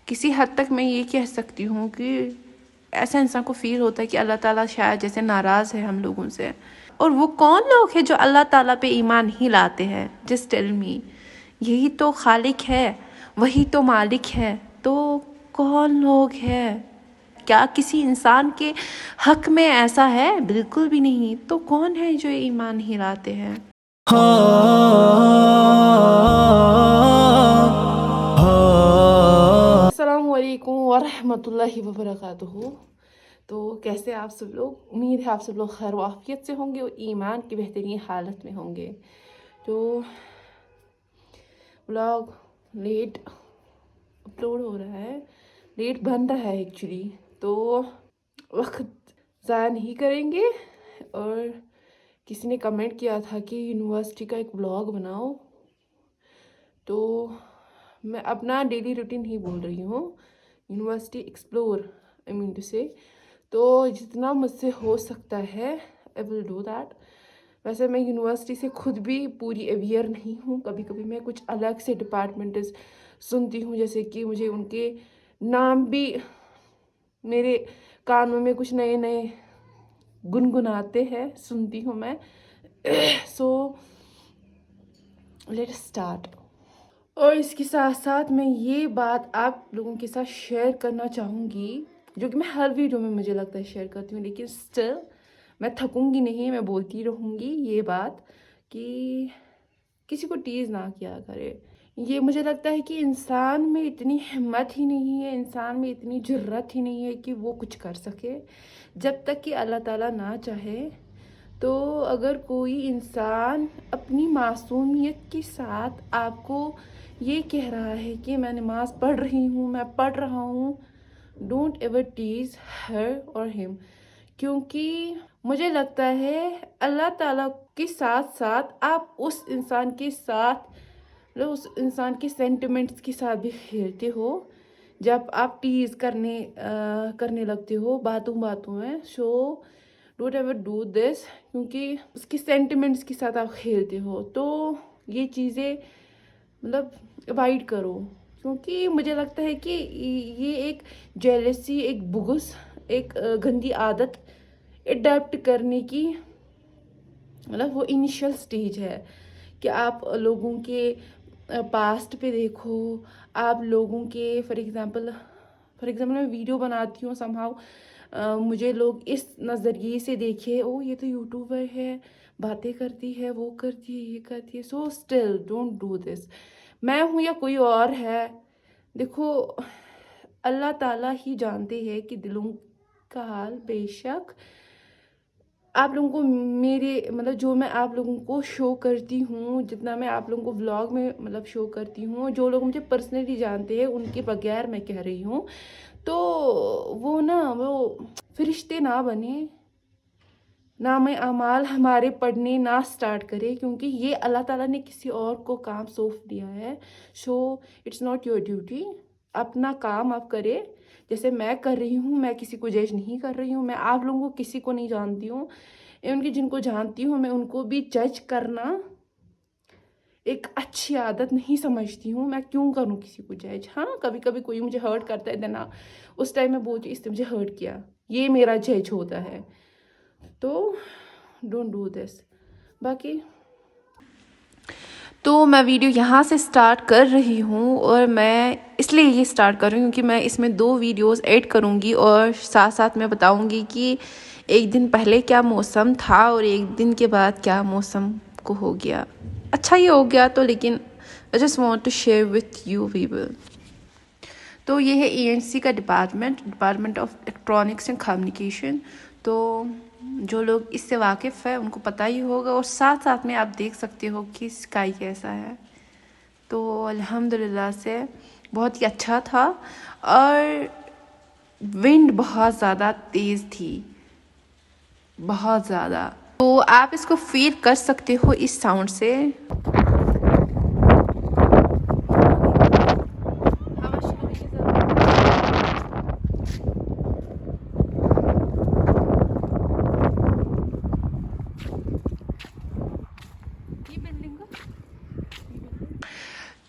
किसी हद तक मैं ये कह सकती हूँ कि ऐसा इंसान को फील होता है कि अल्लाह ताला शायद जैसे नाराज़ है हम लोगों से। और वो कौन लोग हैं जो अल्लाह ताला पे ईमान नहीं लाते हैं? Just tell me. यही तो खालिक है, वही तो मालिक है, तो कौन लोग हैं? क्या किसी इंसान के हक में ऐसा है? बिल्कुल भी नहीं। तो कौन है जो ईमान नहीं लाते हैं? अस्सलामु अलैकुम वरहमतुल्लाहि वबरकातुहू। तो कैसे आप सब लोग? उम्मीद है आप सब लोग खैर वाफियत से होंगे और ईमान की बेहतरीन हालत में होंगे। तो व्लॉग लेट अपलोड हो रहा है, लेट बन रहा है एक्चुअली, तो वक्त ज़ाया नहीं करेंगे। और किसी ने कमेंट किया था कि यूनिवर्सिटी का एक व्लॉग बनाओ, तो मैं अपना डेली रूटीन ही बोल रही हूँ, university explore I mean to say. तो जितना मुझसे हो सकता है आई विल डू दैट। वैसे मैं यूनिवर्सिटी से खुद भी पूरी अवेयर नहीं हूँ, कभी कभी मैं कुछ अलग से डिपार्टमेंट सुनती हूँ, जैसे कि मुझे उनके नाम भी मेरे कानों में कुछ नए नए गुनगुनाते हैं, सुनती हूँ मैं। So let's start. और इसके साथ साथ मैं ये बात आप लोगों के साथ शेयर करना चाहूँगी, जो कि मैं हर वीडियो में मुझे लगता है शेयर करती हूँ, लेकिन स्टिल मैं थकूँगी नहीं, मैं बोलती रहूँगी ये बात कि किसी को टीज़ ना किया करे। ये मुझे लगता है कि इंसान में इतनी हिम्मत ही नहीं है, इंसान में इतनी जुर्रत ही नहीं है कि वो कुछ कर सके, जब तक कि अल्लाह ताला ना चाहे। तो अगर कोई इंसान अपनी मासूमियत के साथ आपको ये कह रहा है कि मैं नमाज़ पढ़ रही हूँ, मैं पढ़ रहा हूँ, डोंट एवर टीज हर और हिम। क्योंकि मुझे लगता है अल्लाह ताला के साथ साथ आप उस इंसान के साथ, मतलब उस इंसान के सेंटिमेंट्स के साथ भी खेलते हो जब आप टीज करने लगते हो बातों बातों में। So don't ever do this, क्योंकि उसके सेंटिमेंट्स के साथ आप खेलते हो। तो ये चीज़ें मतलब अवॉइड करो, क्योंकि मुझे लगता है कि ये एक जेलसी, एक बुगस, एक गंदी आदत अडॉप्ट करने की मतलब वो इनिशियल स्टेज है कि आप लोगों के पास्ट पे देखो, आप लोगों के फॉर एग्ज़ाम्पल मैं वीडियो बनाती हूँ समहाउ, मुझे लोग इस नज़रिए से देखे, ओ ये तो यूट्यूबर है, बातें करती है, वो करती है, ये करती है। So still don't do this. मैं हूँ या कोई और है, देखो अल्लाह ताला ही जानते हैं कि दिलों का हाल। बेशक आप लोगों को मेरे मतलब जो मैं आप लोगों को शो करती हूँ, जितना मैं आप लोगों को व्लॉग में मतलब शो करती हूँ, जो लोग मुझे पर्सनली जानते हैं उनके बगैर मैं कह रही हूँ, तो वो ना वो फरिश्ते ना बने, नाम अमाल हमारे पढ़ने ना स्टार्ट करे, क्योंकि ये अल्लाह ताला ने किसी और को काम सौंप दिया है। So it's not your duty. अपना काम आप करें जैसे मैं कर रही हूँ। मैं किसी को जज नहीं कर रही हूँ, मैं आप लोगों को किसी को नहीं जानती हूँ, उनकी जिनको जानती हूँ मैं उनको भी जज करना एक अच्छी आदत नहीं समझती हूँ। मैं क्यों करूँ किसी को जज? हाँ, कभी कभी कोई मुझे हर्ट करता है देना, उस टाइम मैं बोलती हूँ इसने मुझे हर्ट किया, ये मेरा जज होता है। तो डोंट डू दिस। बाकी तो मैं वीडियो यहाँ से स्टार्ट कर रही हूँ, और मैं इसलिए ये स्टार्ट कर रही हूँ क्योंकि मैं इसमें 2 वीडियोस ऐड करूँगी और साथ साथ मैं बताऊँगी कि एक दिन पहले क्या मौसम था और एक दिन के बाद क्या मौसम को हो गया। अच्छा ही हो गया तो, लेकिन I just want to share with you people. तो ये है ENC का department of electronics and communication. तो जो लोग इससे वाकिफ़ है उनको पता ही होगा, और साथ साथ में आप देख सकते हो कि स्काई कैसा है। तो अल्हम्दुलिल्लाह से बहुत ही अच्छा था, और विंड बहुत ज़्यादा तेज़ थी, बहुत ज़्यादा। तो आप इसको फील कर सकते हो इस साउंड से।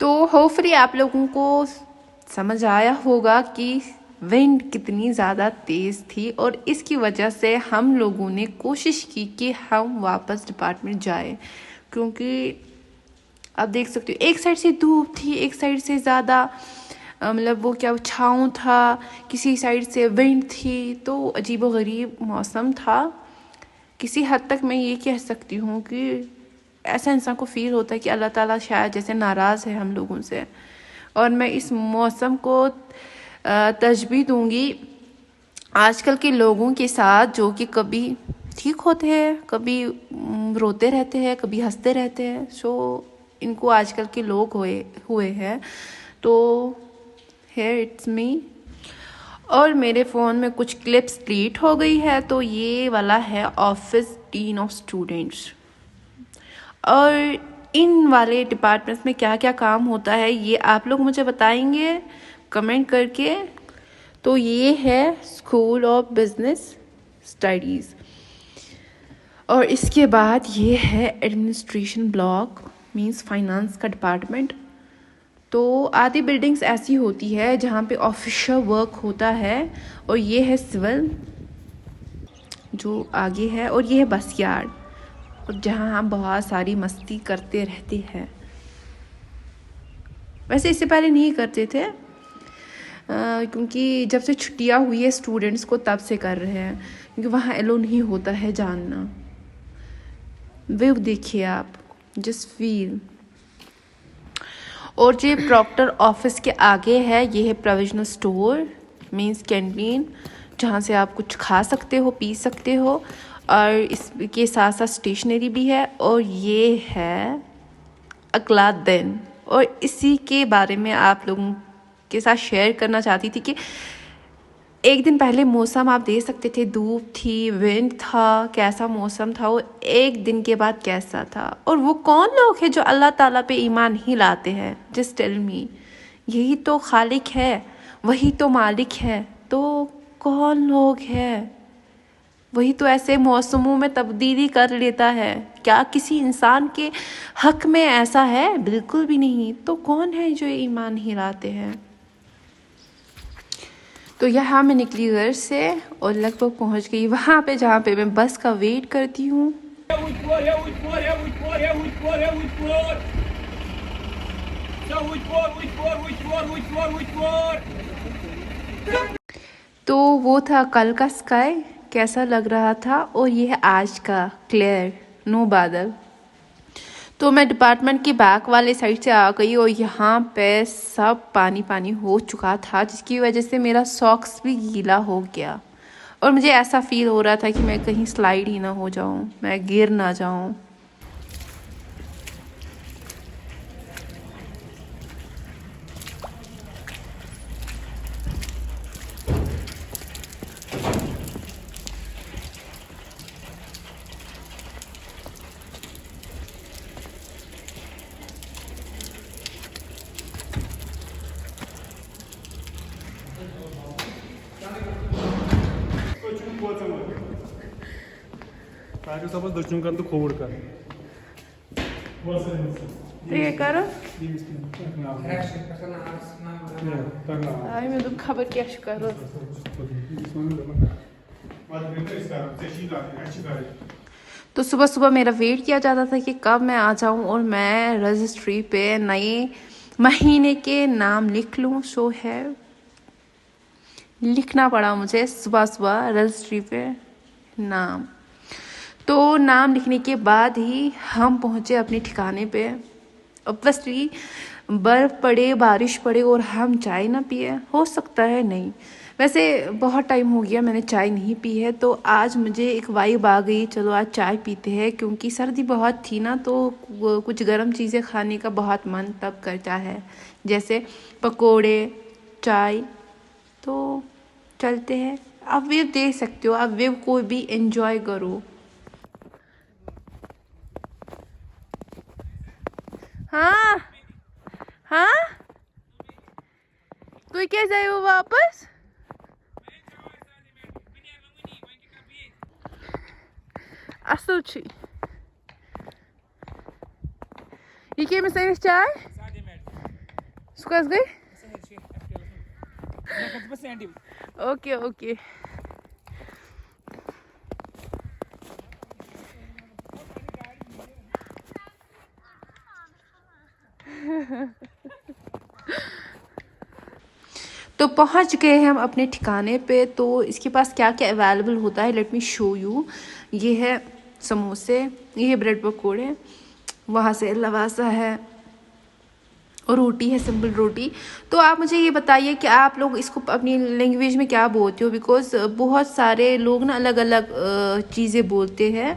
तो होपफुली आप लोगों को समझ आया होगा कि विंड कितनी ज़्यादा तेज़ थी, और इसकी वजह से हम लोगों ने कोशिश की कि हम वापस डिपार्टमेंट जाए, क्योंकि आप देख सकते हो एक साइड से धूप थी, एक साइड से ज़्यादा मतलब वो क्या छाँव था, किसी साइड से विंड थी, तो अजीबोगरीब मौसम था। किसी हद तक मैं ये कह सकती हूँ कि ऐसा इंसान को फील होता है कि अल्लाह ताला शायद जैसे नाराज़ है हम लोगों से। और मैं इस मौसम को तशबीह दूंगी आजकल के लोगों के साथ, जो कि कभी ठीक होते हैं, कभी रोते रहते हैं, कभी हंसते रहते हैं। सो इनको आजकल के लोग हुए हैं। तो हेयर इट्स मी। और मेरे फ़ोन में कुछ क्लिप्स डिलीट हो गई है, तो ये वाला है ऑफिस डीन ऑफ स्टूडेंट्स। और इन वाले डिपार्टमेंट्स में क्या क्या काम होता है ये आप लोग मुझे बताएंगे कमेंट करके। तो ये है स्कूल ऑफ बिजनेस स्टडीज़, और इसके बाद ये है एडमिनिस्ट्रेशन ब्लॉक, मींस फाइनेंस का डिपार्टमेंट। तो आधी बिल्डिंग्स ऐसी होती है जहाँ पे ऑफिशियल वर्क होता है, और ये है सिविल जो आगे है, और ये है बस यार्ड, और जहाँ हम बहुत सारी मस्ती करते रहते हैं। वैसे इससे पहले नहीं करते थे, क्योंकि जब से छुट्टियाँ हुई है स्टूडेंट्स को तब से कर रहे हैं, क्योंकि वहाँ एलो नहीं होता है जानना। व्यू देखिए आप, जस्ट फील। और जो प्रॉक्टर ऑफिस के आगे है ये है प्रोविजनल स्टोर, मींस कैंटीन, जहाँ से आप कुछ खा सकते हो, पी सकते हो, और इसके साथ साथ स्टेशनरी भी है। और ये है अगला दिन, और इसी के बारे में आप लोगों के साथ शेयर करना चाहती थी कि एक दिन पहले मौसम आप देख सकते थे, धूप थी, विंड था, कैसा मौसम था, वो एक दिन के बाद कैसा था। और वो कौन लोग हैं जो अल्लाह ताला पे ईमान नहीं लाते हैं? Just tell me. यही तो खालिक है, वही तो मालिक है, तो कौन लोग हैं? वही तो ऐसे मौसमों में तब्दीली कर लेता है। क्या किसी इंसान के हक में ऐसा है? बिल्कुल भी नहीं। तो कौन है जो ईमान नहीं लाते हैं? तो यहाँ मैं निकली घर से और लगभग पहुँच गई वहाँ पे जहाँ पे मैं बस का वेट करती हूँ। तो वो था कल का स्काई, कैसा लग रहा था, और ये है आज का क्लियर, नो बादल। तो मैं डिपार्टमेंट की बैक वाले साइड से आ गई, और यहाँ पे सब पानी पानी हो चुका था, जिसकी वजह से मेरा सॉक्स भी गीला हो गया। और मुझे ऐसा फील हो रहा था कि मैं कहीं स्लाइड ही ना हो जाऊँ, मैं गिर ना जाऊँ। ये करो आई मैं तो खबर क्या करो। तो सुबह सुबह मेरा वेट किया जाता था कि कब मैं आ जाऊं और मैं रजिस्ट्री पे नए महीने के नाम लिख लूं। सो है लिखना पड़ा मुझे सुबह सुबह रजिस्ट्री पे नाम। तो नाम लिखने के बाद ही हम पहुंचे अपने ठिकाने पे। ऑब्वियसली बर्फ़ पड़े, बारिश पड़े और हम चाय ना पिए, हो सकता है नहीं। वैसे बहुत टाइम हो गया मैंने चाय नहीं पी है, तो आज मुझे एक वाइब आ गई, चलो आज चाय पीते हैं, क्योंकि सर्दी बहुत थी ना, तो कुछ गर्म चीज़ें खाने का बहुत मन तब करता है, जैसे पकोड़े, चाय। तो चलते हैं। आप वेव देख सकते हो, आप वेव को भी एंजॉय करो। हाँ हाँ, तू क्या जाए वो वापस? असल छी ये क्या मैं चाय सुकस गई ओके ओके। तो पहुंच गए हैं हम अपने ठिकाने पे। तो इसके पास क्या क्या अवेलेबल होता है, लेट मी शो यू। ये है समोसे, ये है ब्रेड पकौड़े, वहाँ से लवासा है और रोटी है, सिंपल रोटी। तो आप मुझे ये बताइए कि आप लोग इसको अपनी लैंग्वेज में क्या बोलते हो, बिकॉज बहुत सारे लोग ना अलग अलग चीज़ें बोलते हैं,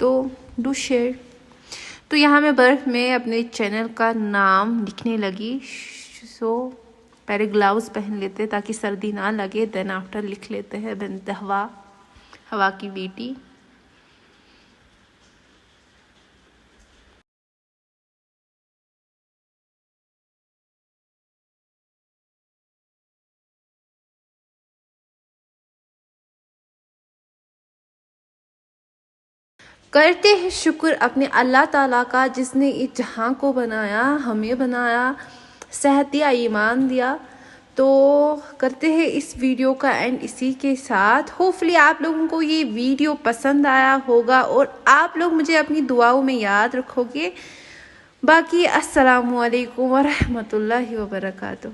तो डू शेयर। तो यहाँ मैं बर्फ़ में अपने चैनल का नाम लिखने लगी। सो पहले ग्लव्स पहन लेते ताकि सर्दी ना लगे, देन आफ्टर लिख लेते हैं बिन्त हवा, हवा की बेटी। करते हैं शुक्र अपने अल्लाह ताला का, जिसने इस जहां को बनाया, हमें बनाया, सेहत दिया, ईमान दिया। तो करते हैं इस वीडियो का एंड इसी के साथ। होपफुली आप लोगों को ये वीडियो पसंद आया होगा और आप लोग मुझे अपनी दुआओं में याद रखोगे। बाकी अस्सलामु अलैकुम व रहमतुल्लाहि व बरकातुहू।